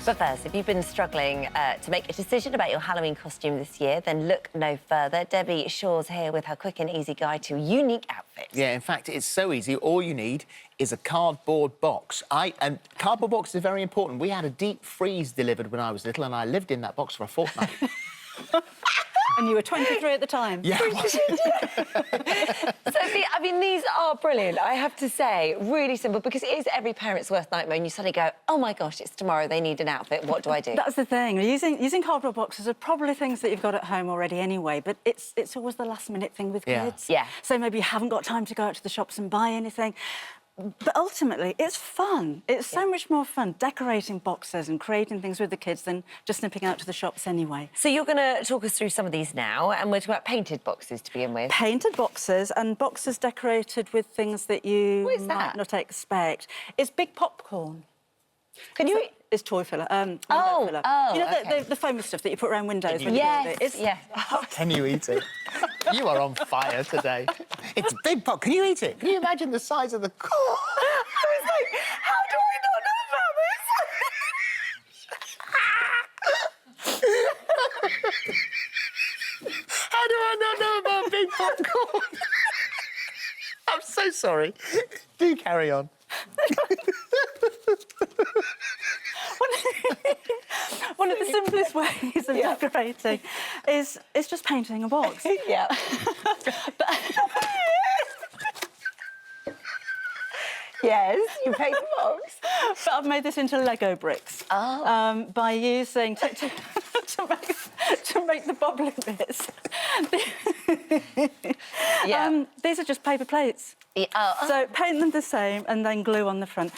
But first, if you've been struggling to make a decision about your Halloween costume this year, then look no further. Debbie Shaw's here with her quick and easy guide to unique outfits. Yeah, in fact, it's so easy. All you need is a cardboard box. And cardboard box is very important. We had a deep freeze delivered when I was little, and I lived in that box for a fortnight. And you were 23 at the time. Yeah. Sophie, I mean, these are brilliant, I have to say. Really simple, because it is every parent's worst nightmare, and you suddenly go, oh, my gosh, it's tomorrow, they need an outfit, what do I do? That's the thing. Using cardboard boxes are probably things that you've got at home already anyway, but it's always the last-minute thing with kids. Yeah. So maybe you haven't got time to go out to the shops and buy anything. But ultimately, it's fun. It's so much more fun decorating boxes and creating things with the kids than just nipping out to the shops anyway. So you're going to talk us through some of these now, and we're talking about painted boxes to begin with. Painted boxes and boxes decorated with things that you What is might that? not expect. It's big popcorn. Can you... It's toy filler. Window Oh, filler. oh, You know, okay. the famous stuff that you put around windows when Yes, you build it. yes. Can you eat it? You are on fire today. It's big pop. Can you eat it? Can you imagine the size of the... I was like, how do I not know How do I not know about big popcorn? I'm so sorry. Do carry on. One of the simplest ways of decorating is just painting a box. Yeah. Yes, you paint the box. But I've made this into Lego bricks. Oh. By using... to make the bobbly bits. Yeah. These are just paper plates. Yeah, oh. So paint them the same and then glue on the front.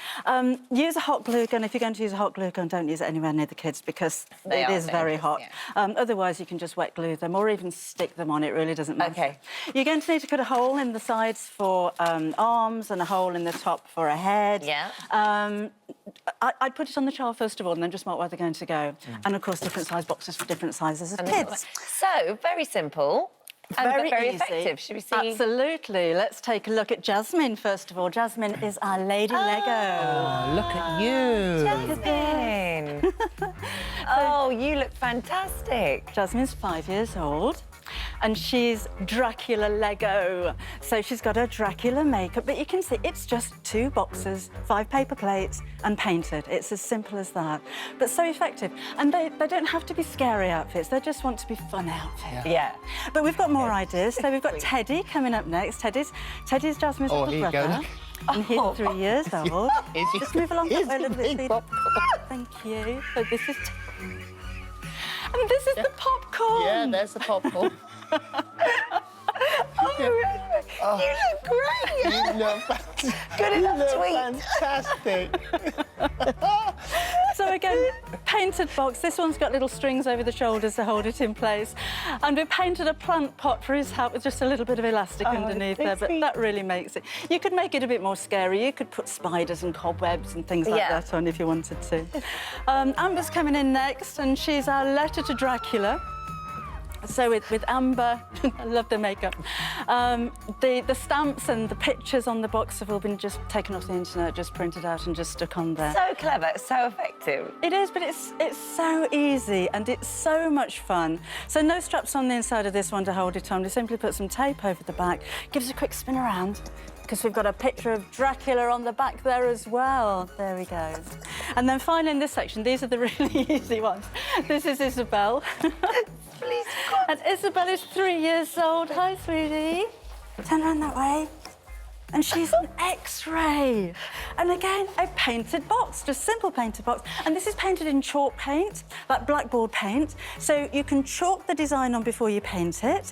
Use a hot glue gun. If you're going to use a hot glue gun, don't use it anywhere near the kids because it is very hot. Yeah. Otherwise, you can just wet glue them or even stick them on. It really doesn't matter. OK. You're going to need to cut a hole in the sides for arms and a hole in the top for a head. Yeah. I'd put it on the child first of all and then just mark where they're going to go. And, of course, different size boxes for different sizes of kids. So, very simple. And very easy. effective. Should we see? Absolutely. Let's take a look at Jasmine, first of all. Jasmine is our lady Lego. Oh, look at you. Jasmine. Oh, you look fantastic. Jasmine's 5 years old. And she's Dracula Lego. So she's got her Dracula makeup, but you can see it's just 2 boxes, 5 paper plates and painted. It's as simple as that, but so effective. And they don't have to be scary outfits, they just want to be fun outfits. Yeah. But we've got more ideas. So we've got Teddy coming up next. Teddy's Jasmine's little here you go, brother. look. And he's 3 years old. Just move along that way a little bit. Big popcorn. Thank you. So this is... And this is the popcorn. Yeah, there's the popcorn. You look great. You look fantastic. Good enough to eat. Fantastic. So again, painted box. This one's got little strings over the shoulders to hold it in place. And we painted a plant pot for his hat with just a little bit of elastic underneath there, but that really makes it. You could make it a bit more scary. You could put spiders and cobwebs and things like that on if you wanted to. Amber's coming in next, and she's our letter to Dracula. So with Amber, I love the makeup. The stamps and the pictures on the box have all been just taken off the internet, just printed out and just stuck on there. So clever, so effective. It is, but it's so easy and it's so much fun. So no straps on the inside of this one to hold it on. We simply put some tape over the back, gives a quick spin around, because we've got a picture of Dracula on the back there as well. There we go. And then finally in this section, these are the really easy ones. This is Isabel. Please, And Isabel is 3 years old. Hi, sweetie. Turn around that way. And she's an X-ray. And again, a painted box, just simple painted box. And this is painted in chalk paint, like blackboard paint. So you can chalk the design on before you paint it,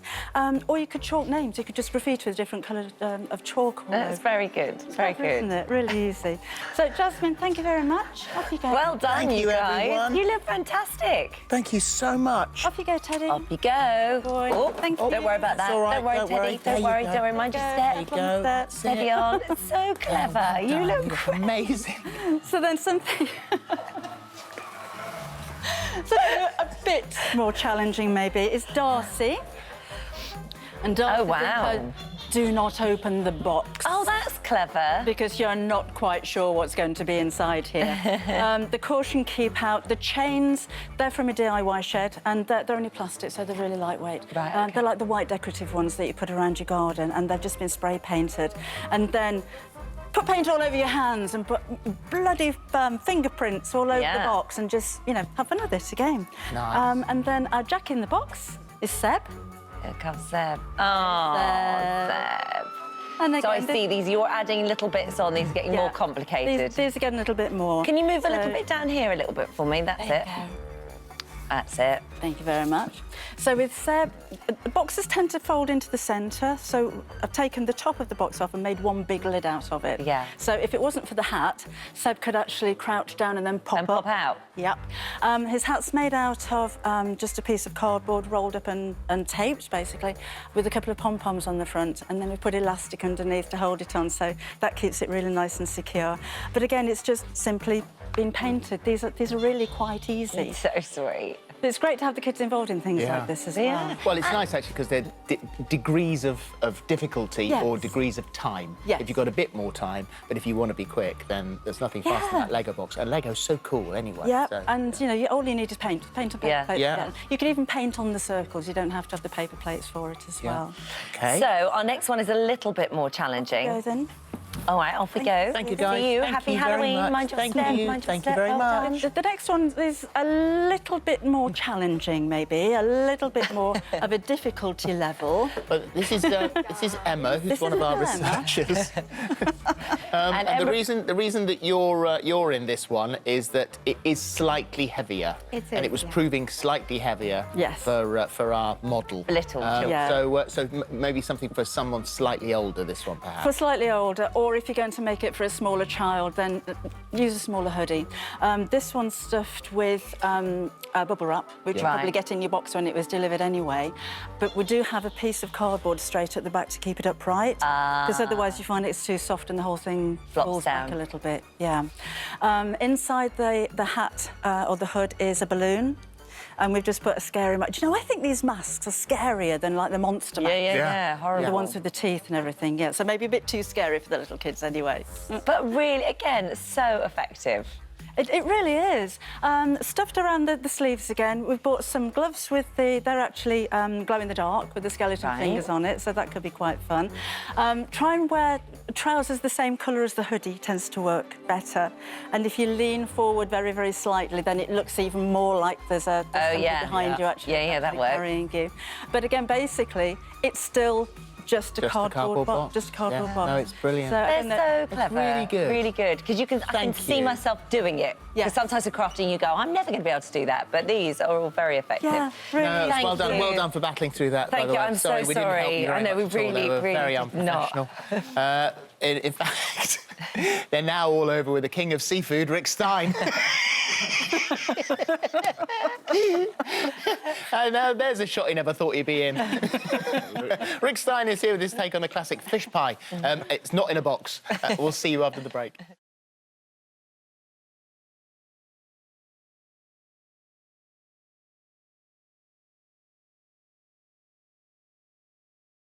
or you could chalk names. You could just graffiti with different colours of chalk all that's over. very good. Very good. Isn't it? Really easy. So, Jasmine, thank you very much. Off you go. Well done, Thank you, guys. everyone. You look fantastic. Thank you so much. Off you go, Teddy. Off you go. Boy. Oh, Thank you. Don't worry about that. It's all right, Don't worry, don't Teddy. worry. Don't worry. There you Don't worry. Mind your step. There you go. Steady on. It's so clever. You look great. Amazing. So then something... Something a bit more challenging, maybe, is Darcy. And Darcy, Oh, wow. do not open the box. Oh, that's clever. Because you're not quite sure what's going to be inside here. The caution keep out. The chains, they're from a DIY shed, and they're only plastic, so they're really lightweight. Right, okay. They're like the white decorative ones that you put around your garden, and they've just been spray painted. And then put paint all over your hands and put bloody fingerprints all over the box, and just, you know, have fun with it again. Nice. And then our Jack in the box is Seb. Here comes Seb. Oh, Seb. And So I again, see these, you're adding little bits on, these are getting more complicated. These are getting a little bit more. Can you move a little bit down here a little bit for me? That's it. That's it. Thank you very much. So with Seb, the boxes tend to fold into the centre, so I've taken the top of the box off and made one big lid out of it. Yeah. So if it wasn't for the hat, Seb could actually crouch down and then pop up. Pop out. Yep. His hat's made out of just a piece of cardboard rolled up and taped, basically, with a couple of pom-poms on the front, and then we put elastic underneath to hold it on, so that keeps it really nice and secure. But again, it's just simply been painted. These are really quite easy. It's so sweet. It's great to have the kids involved in things like this as well. Well, it's nice, actually, because they're degrees of difficulty or degrees of time. Yes. If you've got a bit more time, but if you want to be quick, then there's nothing faster than that Lego box. And Lego's so cool anyway. Yeah, so. and, you know, all you need is paint. Paint and paper plates. Yeah. You can even paint on the circles. You don't have to have the paper plates for it as well. OK. So our next one is a little bit more challenging. Go then. All right, off we go. Thank you, guys. See you. Thank Happy you very Halloween. much. Mind your Thank step. you. Mind your Thank you step. very Well much. done. The next one is a little bit more challenging, maybe, a little bit more of a difficulty level. But this is Emma, who's This one is of our Emma. researchers. And Emma... the reason that you're in this one is that it is slightly heavier. It is, and it was proving slightly heavier for our model. Little children. So maybe something for someone slightly older. This one, perhaps. For slightly older, or if you're going to make it for a smaller child, then use a smaller hoodie. This one's stuffed with bubble wrap, which you'll probably get in your box when it was delivered anyway. But we do have a piece of cardboard straight at the back to keep it upright, because otherwise you find it's too soft and the whole thing falls back a little bit. Yeah. Inside the hat or the hood is a balloon. And we've just put a scary mask. Do you know, I think these masks are scarier than, like, the monster masks. Yeah, horrible. The ones with the teeth and everything, yeah. So maybe a bit too scary for the little kids anyway. But really, again, so effective. It really is. Stuffed around the sleeves again. We've bought some gloves with they're actually glow in the dark with the skeleton fingers on it, so that could be quite fun. Try and wear trousers the same colour as the hoodie, tends to work better. And if you lean forward very, very slightly, then it looks even more like there's somebody behind you actually that works. carrying you. But again, basically, it's still just a cardboard box. Just a cardboard box. No, it's brilliant. So, They're so clever. Really good. Really good. Because I can see myself doing it. Because sometimes with crafting you go, I'm never going to be able to do that. But these are all very effective. Yeah, really. No, Thank well done. you. Well done for battling through that. Thank by the you. way. I'm sorry, so we didn't help you sorry. very I know much we at all. They were very did unprofessional. not. In fact, they're now all over with the king of seafood, Rick Stein. And there's a shot he never thought he'd be in. Rick Stein is here with his take on the classic fish pie. It's not in a box. We'll see you after the break.